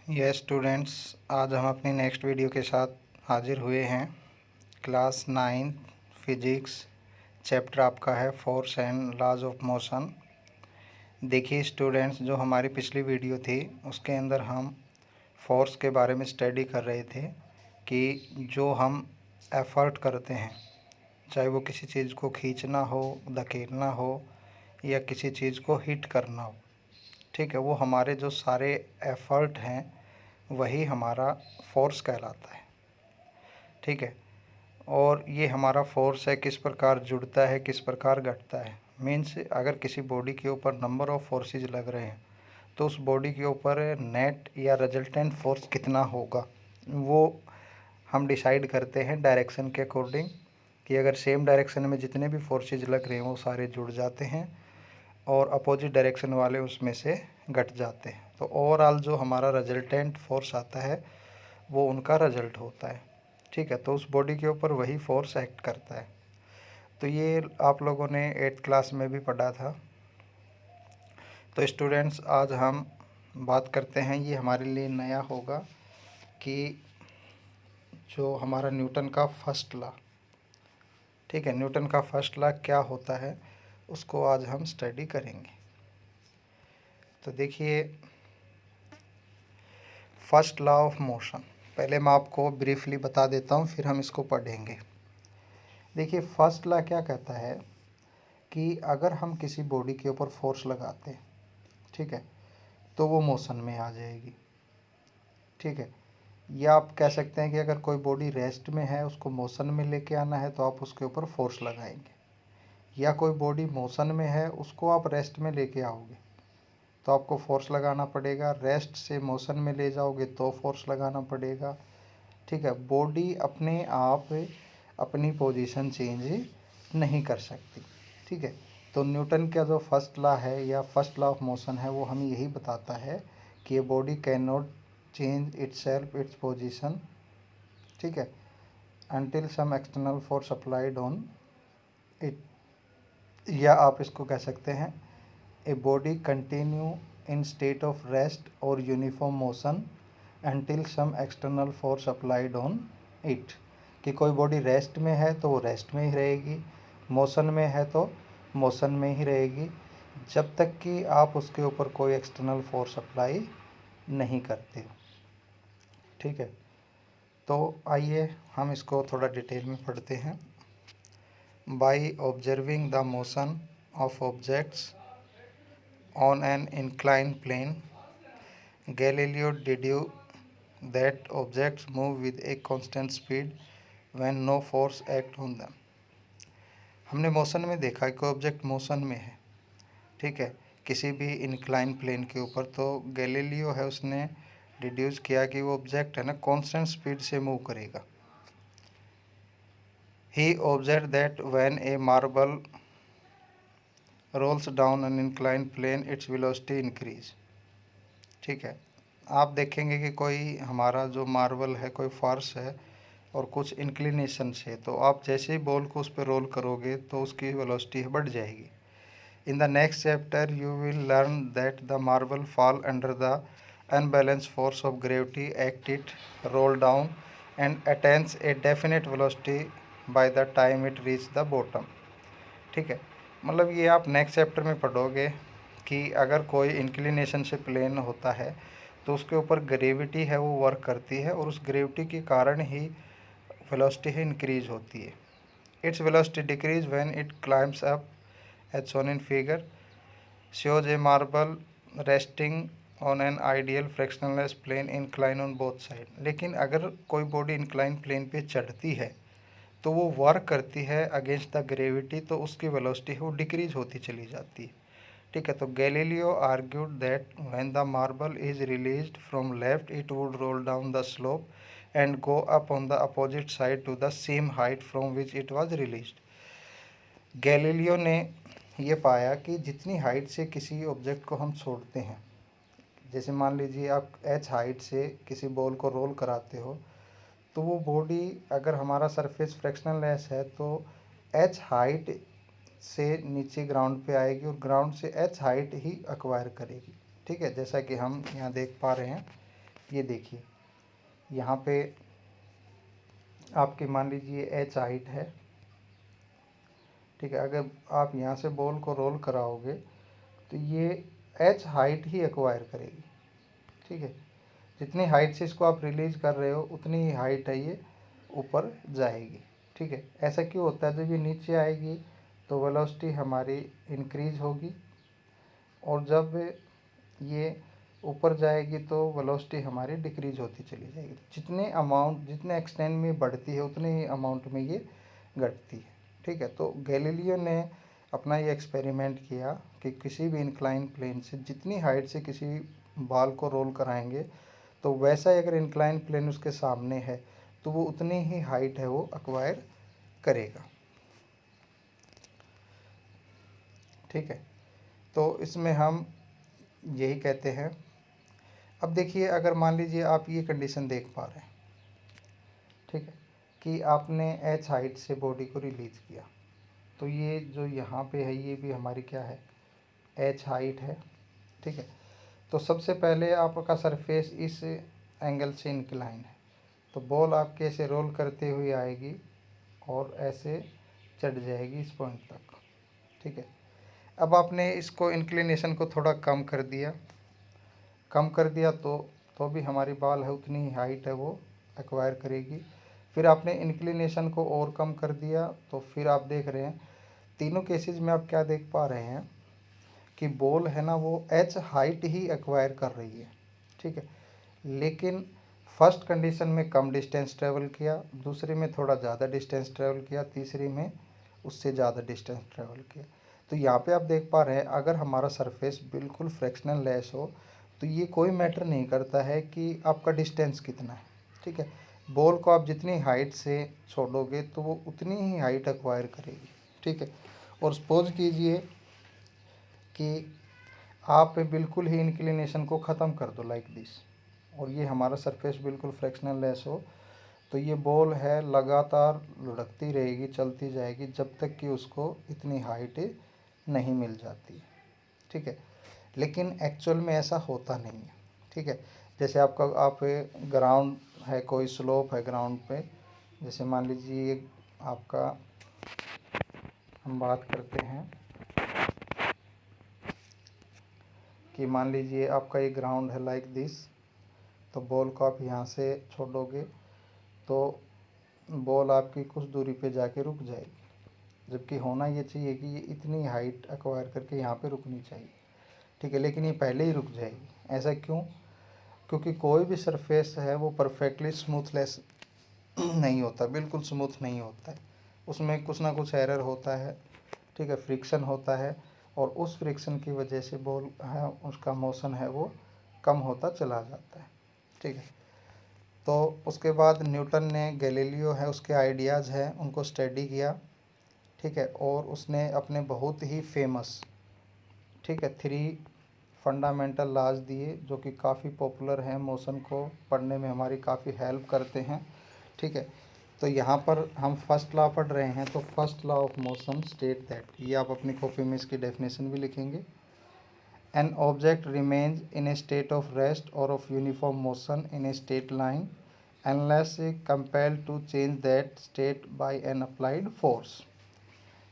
Yes students, आज हम अपनी नेक्स्ट वीडियो के साथ हाजिर हुए हैं। क्लास 9 फिजिक्स चैप्टर आपका है force and laws of motion. देखिए स्टूडेंट्स, जो हमारी पिछली वीडियो थी उसके अंदर हम फोर्स के बारे में स्टडी कर रहे थे कि जो हम एफ़र्ट करते हैं, चाहे वो किसी चीज़ को खींचना हो, धकेलना हो या किसी चीज़ को हिट करना हो, ठीक है, वो हमारे जो सारे एफ़र्ट हैं वही हमारा फोर्स कहलाता है। ठीक है, और ये हमारा फोर्स है किस प्रकार जुड़ता है, किस प्रकार घटता है। मीन्स अगर किसी बॉडी के ऊपर नंबर ऑफ़ फोर्सेस लग रहे हैं तो उस बॉडी के ऊपर नेट या रिजल्टेंट फोर्स कितना होगा वो हम डिसाइड करते हैं डायरेक्शन के अकॉर्डिंग, कि अगर सेम डायरेक्शन में जितने भी फोर्सेज लग रहे हैं वो सारे जुड़ जाते हैं और अपोजिट डायरेक्शन वाले उसमें से घट जाते हैं। तो ओवरऑल जो हमारा रिजल्टेंट फोर्स आता है वो उनका रिजल्ट होता है। ठीक है, तो उस बॉडी के ऊपर वही फोर्स एक्ट करता है। तो ये आप लोगों ने 8th क्लास में भी पढ़ा था। तो स्टूडेंट्स, आज हम बात करते हैं, ये हमारे लिए नया होगा कि जो हमारा न्यूटन का फर्स्ट लॉ, ठीक है, न्यूटन का फर्स्ट लॉ क्या होता है उसको आज हम स्टडी करेंगे। तो देखिए, फर्स्ट लॉ ऑफ मोशन पहले मैं आपको ब्रीफली बता देता हूँ, फिर हम इसको पढ़ेंगे। देखिए, फर्स्ट लॉ क्या कहता है कि अगर हम किसी बॉडी के ऊपर फोर्स लगाते हैं, ठीक है, तो वो मोशन में आ जाएगी। ठीक है, या आप कह सकते हैं कि अगर कोई बॉडी रेस्ट में है उसको मोशन में लेके आना है तो आप उसके ऊपर फोर्स लगाएंगे, या कोई बॉडी मोशन में है उसको आप रेस्ट में लेके आओगे तो आपको फोर्स लगाना पड़ेगा। रेस्ट से मोशन में ले जाओगे तो फोर्स लगाना पड़ेगा। ठीक है, बॉडी अपने आप अपनी पोजीशन चेंज नहीं कर सकती। ठीक है, तो न्यूटन का जो फर्स्ट लॉ है या फर्स्ट लॉ ऑफ मोशन है वो हमें यही बताता है कि ये body can not change itself its position, ठीक है, until some external force applied on it. या आप इसको कह सकते हैं a body continue in state of rest or uniform motion until some external force applied on it, कि कोई बॉडी रेस्ट में है तो वो रेस्ट में ही रहेगी, मोशन में है तो मोशन में ही रहेगी, जब तक कि आप उसके ऊपर कोई एक्सटर्नल फोर्स अप्लाई नहीं करते हो। ठीक है, तो आइए हम इसको थोड़ा डिटेल में पढ़ते हैं। By observing the motion of objects on an incline plane, Galileo deduce that objects move with a constant speed when no force act on them। हमने मोशन में देखा कि ऑब्जेक्ट मोशन में है, ठीक है, किसी भी इंक्लाइन प्लेन के ऊपर, तो गैलीलियो है उसने डिड्यूस किया कि वो ऑब्जेक्ट है ना कांस्टेंट स्पीड से मूव करेगा। He observe that when a marble rolls down an incline plane its velocity increase. ठीक है, आप देखेंगे कि कोई हमारा जो मार्बल है, कोई फर्श है और कुछ इंक्लिनेशन से, तो आप जैसे ही बॉल को उस पर रोल करोगे तो उसकी वेलोसिटी बढ़ जाएगी। In the next chapter you will learn that the marble fall under the unbalance force of gravity act it roll down and attains a definite velocity by the time it reach the bottom. ठीक है, मतलब ये आप next chapter में पढ़ोगे कि अगर कोई इंक्लिनेशन से प्लेन होता है तो उसके ऊपर ग्रेविटी है वो वर्क करती है और उस ग्रेविटी के कारण ही वेलोसिटी है इंक्रीज होती है। Its velocity decrease when it climbs up as shown in figure shows a marble resting on an ideal frictionless plane incline on both side। लेकिन अगर कोई बॉडी इंक्लाइन प्लेन पे चढ़ती है तो वो वर्क करती है अगेंस्ट द ग्रेविटी, तो उसकी वेलोसिटी है वो डिक्रीज होती चली जाती है। ठीक है, तो Galileo argued that when the marble is released from left it would roll down the slope and go up on the opposite side to the same height from which it was released. Galileo ने ये पाया कि जितनी height से किसी object को हम छोड़ते हैं, जैसे मान लीजिए आप h हाइट से किसी बॉल को रोल कराते हो, तो वो बॉडी अगर हमारा सरफेस फ्रैक्शनलेस है तो h हाइट से नीचे ग्राउंड पे आएगी और ग्राउंड से h हाइट ही एक्वायर करेगी। ठीक है, जैसा कि हम यहाँ देख पा रहे हैं ये देखिए यहाँ पे आपकी मान लीजिए h हाइट है, ठीक है। अगर आप यहाँ से बॉल को रोल कराओगे तो ये h हाइट ही एक्वायर करेगी, ठीक है। जितनी हाइट से इसको आप रिलीज कर रहे हो उतनी ही हाइट है ये ऊपर जाएगी, ठीक है। ऐसा क्यों होता है, जब ये नीचे आएगी तो वेलोसिटी हमारी इंक्रीज होगी, और जब ये ऊपर जाएगी तो वेलोसिटी हमारी डिक्रीज होती चली जाएगी। जितने एक्सटेंड में बढ़ती है उतने ही अमाउंट में ये घटती है, ठीक है। तो गैलीलियो ने अपना ये एक्सपेरिमेंट किया कि किसी भी इंक्लाइन प्लेन से जितनी हाइट से किसी बॉल को रोल कराएंगे तो वैसा ही अगर इंक्लाइन प्लेन उसके सामने है तो वो उतनी ही हाइट है वो एक्वायर करेगा, ठीक है। तो इसमें हम यही कहते हैं। अब देखिए अगर मान लीजिए आप ये कंडीशन देख पा रहे हैं, ठीक है, कि आपने h हाइट से बॉडी को रिलीज किया, तो ये जो यहाँ पे है ये भी हमारी क्या है, h हाइट है, ठीक है। तो सबसे पहले आपका सरफेस इस एंगल से इंक्लाइन है, तो बॉल आपके ऐसे रोल करते हुए आएगी और ऐसे चढ़ जाएगी इस पॉइंट तक, ठीक है। अब आपने इसको इंक्लिनेशन को थोड़ा कम कर दिया तो भी हमारी बॉल है उतनी ही हाइट है वो एक्वायर करेगी। फिर आपने इंक्लिनेशन को और कम कर दिया तो फिर आप देख रहे हैं तीनों केसेस में आप क्या देख पा रहे हैं कि बॉल है ना वो h हाइट ही एक्वायर कर रही है, ठीक है। लेकिन फर्स्ट कंडीशन में कम डिस्टेंस ट्रेवल किया, दूसरे में थोड़ा ज़्यादा डिस्टेंस ट्रेवल किया, तीसरी में उससे ज़्यादा डिस्टेंस ट्रेवल किया। तो यहाँ पे आप देख पा रहे हैं अगर हमारा सरफेस बिल्कुल फ्रैक्शनल लेस हो तो ये कोई मैटर नहीं करता है कि आपका डिस्टेंस कितना है, ठीक है। बॉल को आप जितनी हाइट से छोड़ोगे तो वो उतनी ही हाइट एक्वायर करेगी, ठीक है। और सपोज कीजिए कि आप बिल्कुल ही इंक्लिनेशन को ख़त्म कर दो लाइक दिस, और ये हमारा सरफेस बिल्कुल फ्रैक्शनल लेस हो, तो ये बॉल है लगातार लुढ़कती रहेगी, चलती जाएगी जब तक कि उसको इतनी हाइट नहीं मिल जाती, ठीक है। लेकिन एक्चुअल में ऐसा होता नहीं है, ठीक है। जैसे आप ग्राउंड है, कोई स्लोप है ग्राउंड पे, जैसे मान लीजिए आपका हम बात करते हैं कि मान लीजिए आपका ये ग्राउंड है लाइक दिस, तो बॉल को आप यहाँ से छोड़ोगे तो बॉल आपकी कुछ दूरी पे जाके रुक जाएगी, जबकि होना ये चाहिए कि ये इतनी हाइट एक्वायर करके यहाँ पे रुकनी चाहिए, ठीक है। लेकिन ये पहले ही रुक जाएगी। ऐसा क्यों? क्योंकि कोई भी सरफेस है वो परफेक्टली स्मूथलेस नहीं होता, बिल्कुल स्मूथ नहीं होता है, उसमें कुछ ना कुछ एरर होता है, ठीक है, फ्रिक्शन होता है, और उस फ्रिक्शन की वजह से बॉल है उसका मोशन है वो कम होता चला जाता है, ठीक है। तो उसके बाद न्यूटन ने, गैलीलियो है उसके आइडियाज़ हैं उनको स्टडी किया, ठीक है, और उसने अपने बहुत ही फेमस, ठीक है, 3 फंडामेंटल लॉज दिए जो कि काफ़ी पॉपुलर हैं, मोशन को पढ़ने में हमारी काफ़ी हेल्प करते हैं, ठीक है। तो यहाँ पर हम फर्स्ट लॉ पढ़ रहे हैं, तो first law of motion state that, ये आप अपनी कॉपी में इसकी डेफिनेशन भी लिखेंगे। An object remains in a state of rest or of uniform motion in a straight line unless compelled to change that state by an applied force,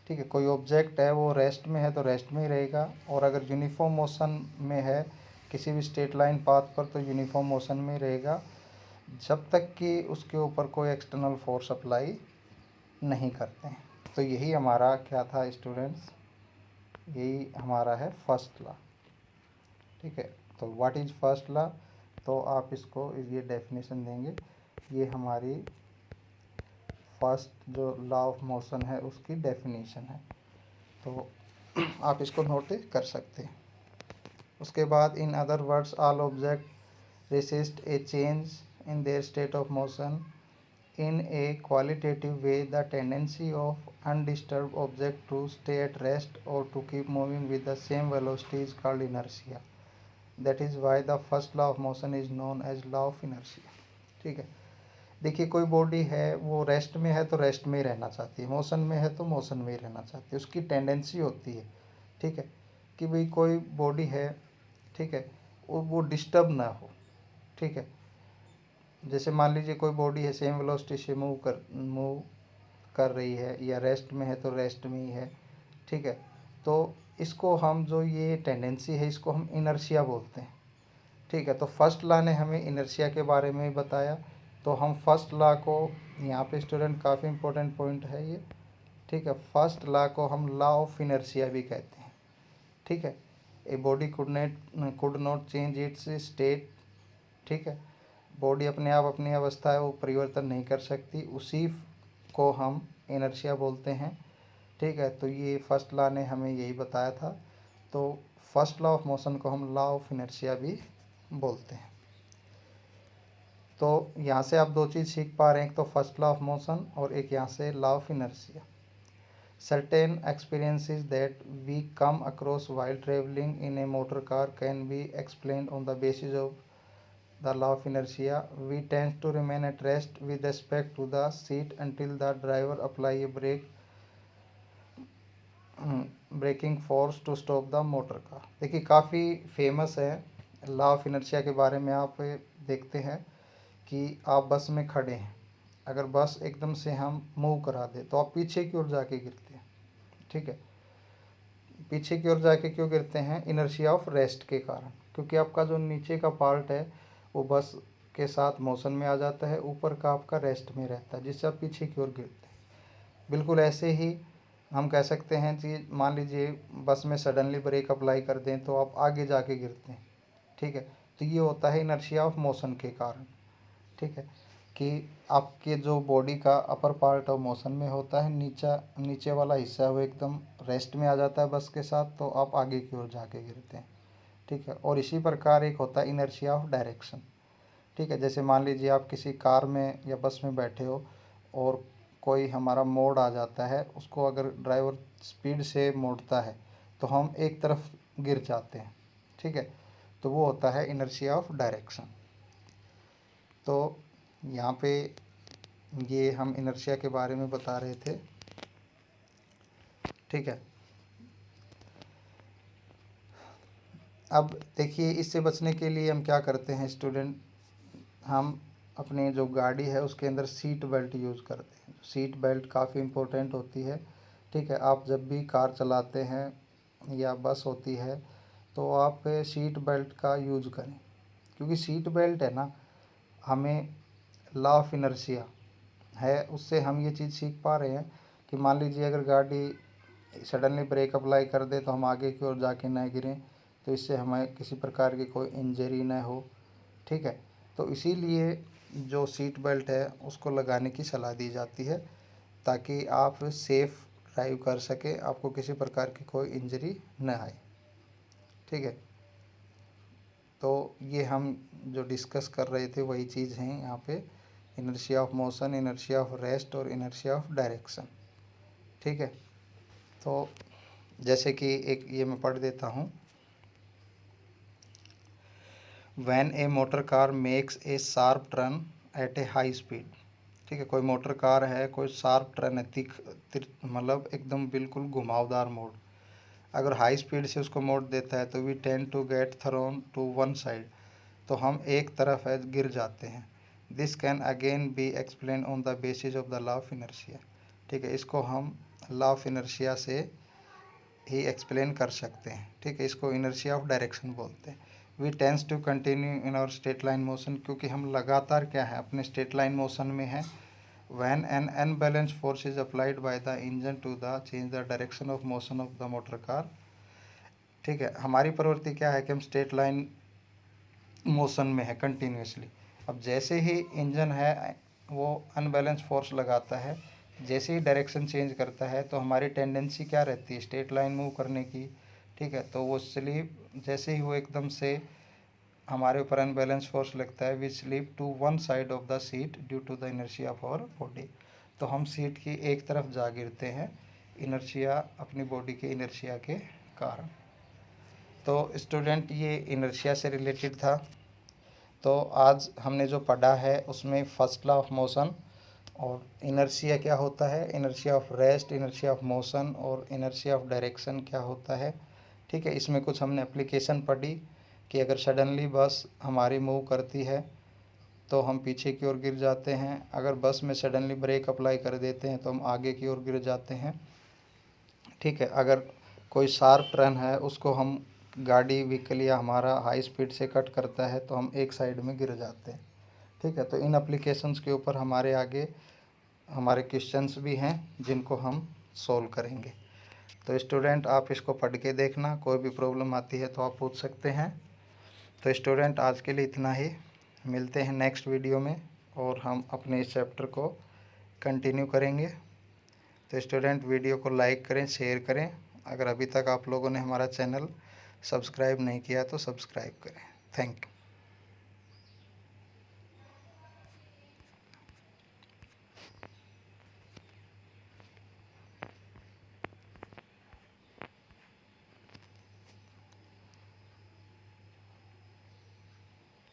ठीक है। कोई ऑब्जेक्ट है वो रेस्ट में है तो रेस्ट में ही रहेगा, और अगर यूनिफॉर्म मोशन में है किसी भी स्ट्रेट लाइन पाथ पर तो यूनिफॉर्म मोशन में ही रहेगा जब तक कि उसके ऊपर कोई एक्सटर्नल फोर्स अप्लाई नहीं करते हैं। तो यही हमारा क्या था स्टूडेंट्स, यही हमारा है फर्स्ट लॉ, ठीक है। तो व्हाट इज़ फर्स्ट लॉ, तो आप इसको ये डेफिनेशन देंगे, ये हमारी फर्स्ट जो लॉ ऑफ मोशन है उसकी डेफिनेशन है, तो आप इसको नोट कर सकते हैं। उसके बाद in other words all object resist a change in their state of motion in a qualitative way. The tendency of undisturbed object to stay at rest or to keep moving with the same velocity is called inertia. That is why the first law of motion is known as law of inertia, ठीक है। देखिए कोई body है वो rest में है तो rest में ही रहना चाहती है, मोशन में है तो मोशन में ही रहना चाहती है, उसकी टेंडेंसी होती है, ठीक है, कि भाई कोई बॉडी है, ठीक है, वो डिस्टर्ब ना हो, ठीक है, जैसे मान लीजिए कोई बॉडी है सेम वेलोसिटी से मूव कर रही है या रेस्ट में है तो रेस्ट में ही है, ठीक है। तो इसको हम जो ये टेंडेंसी है इसको हम इनर्शिया बोलते हैं, ठीक है। तो फर्स्ट लॉ ने हमें इनर्शिया के बारे में बताया, तो हम फर्स्ट लॉ को यहाँ पे स्टूडेंट काफ़ी इंपॉर्टेंट पॉइंट है ये, ठीक है। फर्स्ट लॉ को हम लॉ ऑफ इनर्शिया भी कहते हैं, ठीक है। A body could not change it's state, ठीक है। बॉडी अपने आप अपनी अवस्था है वो परिवर्तन नहीं कर सकती, उसी को हम इनर्शिया बोलते हैं, ठीक है। तो ये फर्स्ट लॉ ने हमें यही बताया था, तो फर्स्ट लॉ ऑफ मोशन को हम लॉ ऑफ इनर्शिया भी बोलते हैं। तो यहाँ से आप दो चीज़ सीख पा रहे हैं, एक तो फर्स्ट लॉ ऑफ मोशन और एक यहाँ से law of inertia. Certain experiences that we come across while traveling in a motor car can be explained on the basis of the law of inertia. We tend to remain at rest with respect to the seat until the driver apply a braking force to stop the motor car. देखिए काफ़ी famous है law of inertia के बारे में। आप देखते हैं कि आप बस में खड़े हैं, अगर बस एकदम से हम मूव करा दें तो आप पीछे की ओर जाके गिरते हैं, ठीक है। पीछे की ओर जाके क्यों गिरते हैं? इनर्शिया ऑफ रेस्ट के कारण, क्योंकि आपका जो नीचे का पार्ट है वो बस के साथ मोशन में आ जाता है, ऊपर का आपका रेस्ट में रहता है, जिससे आप पीछे की ओर गिरते हैं। बिल्कुल ऐसे ही हम कह सकते हैं कि मान लीजिए बस में सडनली ब्रेक अप्लाई कर दें तो आप आगे जाके गिरते हैं, ठीक है। तो ये होता है इनर्शिया ऑफ मोशन के कारण, ठीक है, कि आपके जो बॉडी का अपर पार्ट ऑफ मोशन में होता है, नीचे वाला हिस्सा वो एकदम रेस्ट में आ जाता है बस के साथ, तो आप आगे की ओर जाके गिरते हैं, ठीक है। और इसी प्रकार एक होता है इनर्शिया ऑफ डायरेक्शन, ठीक है। जैसे मान लीजिए आप किसी कार में या बस में बैठे हो और कोई हमारा मोड़ आ जाता है, उसको अगर ड्राइवर स्पीड से मोड़ता है तो हम एक तरफ गिर जाते हैं, ठीक है। तो वो होता है इनर्शिया ऑफ डायरेक्शन। तो यहाँ पे ये हम इनर्शिया के बारे में बता रहे थे, ठीक है। अब देखिए इससे बचने के लिए हम क्या करते हैं स्टूडेंट, हम अपने जो गाड़ी है उसके अंदर सीट बेल्ट यूज़ करते हैं। सीट बेल्ट काफ़ी इम्पोर्टेंट होती है, ठीक है। आप जब भी कार चलाते हैं या बस होती है तो आप सीट बेल्ट का यूज़ करें, क्योंकि सीट बेल्ट है ना, हमें लॉ ऑफ इनर्शिया है उससे हम ये चीज़ सीख पा रहे हैं कि मान लीजिए अगर गाड़ी सडनली ब्रेक अप्लाई कर दे तो हम आगे की ओर जाके ना गिरें, तो इससे हमें किसी प्रकार की कोई इंजरी ना हो, ठीक है। तो इसीलिए जो सीट बेल्ट है उसको लगाने की सलाह दी जाती है, ताकि आप सेफ़ ड्राइव कर सकें, आपको किसी प्रकार की कोई इंजरी न आए, ठीक है। तो ये हम जो डिस्कस कर रहे थे वही चीज़ हैं यहाँ पे, inertia of motion, inertia of rest और इनर्शिया ऑफ डायरेक्शन, ठीक है। तो जैसे कि एक ये मैं पढ़ देता हूँ, when A motor car makes a sharp turn eight A high speed, ठीक है। कोई मोटर कार है, कोई शार्प टर्न है, मतलब एकदम बिल्कुल घुमावदार मोड़, अगर हाई स्पीड से उसको मोड़ देता है तो we tend to get thrown to one side, तो हम एक तरफ है गिर जाते हैं। This can again be explain on the basis of the law of inertia, ठीक है। इसको हम लॉ ऑफ इनर्शिया से ही एक्सप्लेन कर सकते हैं, ठीक है। इसको इनर्शिया ऑफ डायरेक्शन बोलते हैं। We tend to continue in our straight line motion, क्योंकि हम लगातार क्या है अपने स्ट्रेट लाइन मोशन में है। When an unbalanced force is applied by the engine to the change the direction of motion of the motor car, ठीक है। हमारी प्रवृत्ति क्या है कि हम स्ट्रेट लाइन मोशन में है कंटिन्यूसली। अब जैसे ही इंजन है वो अनबैलेंस फोर्स लगाता है, जैसे ही डायरेक्शन चेंज करता है तो हमारी टेंडेंसी क्या रहती है स्ट्रेट लाइन मूव करने की, ठीक है। तो वो स्लिप, जैसे ही वो एकदम से हमारे ऊपर अनबैलेंस फोर्स लगता है, we slip to one side of the seat due to the inertia of our body, तो हम सीट की एक तरफ जा गिरते हैं इनर्शिया, अपनी बॉडी के इनर्शिया के कारण। तो स्टूडेंट ये इनर्शिया से रिलेटेड था। तो आज हमने जो पढ़ा है उसमें फर्स्ट लॉ ऑफ मोशन और इनर्शिया क्या होता है, inertia of rest, inertia of motion और इनर्शिया ऑफ डायरेक्शन क्या होता है, ठीक है। इसमें कुछ हमने एप्लीकेशन पढ़ी कि अगर सडनली बस हमारी मूव करती है तो हम पीछे की ओर गिर जाते हैं। अगर बस में सडनली ब्रेक अप्लाई कर देते हैं तो हम आगे की ओर गिर जाते हैं। ठीक है, अगर कोई शार्प टर्न है उसको हम गाड़ी व्हीकल या हमारा हाई स्पीड से कट करता है तो हम एक साइड में गिर जाते हैं। ठीक है, तो इन एप्लीकेशंस के ऊपर हमारे आगे हमारे क्वेश्चंस भी हैं जिनको हम सोल्व करेंगे। तो स्टूडेंट आप इसको पढ़ के देखना, कोई भी प्रॉब्लम आती है तो आप पूछ सकते हैं। तो स्टूडेंट आज के लिए इतना ही, मिलते हैं नेक्स्ट वीडियो में और हम अपने इस चैप्टर को कंटिन्यू करेंगे। तो स्टूडेंट वीडियो को लाइक करें, शेयर करें। अगर अभी तक आप लोगों ने हमारा चैनल सब्सक्राइब नहीं किया तो सब्सक्राइब करें। Thank you.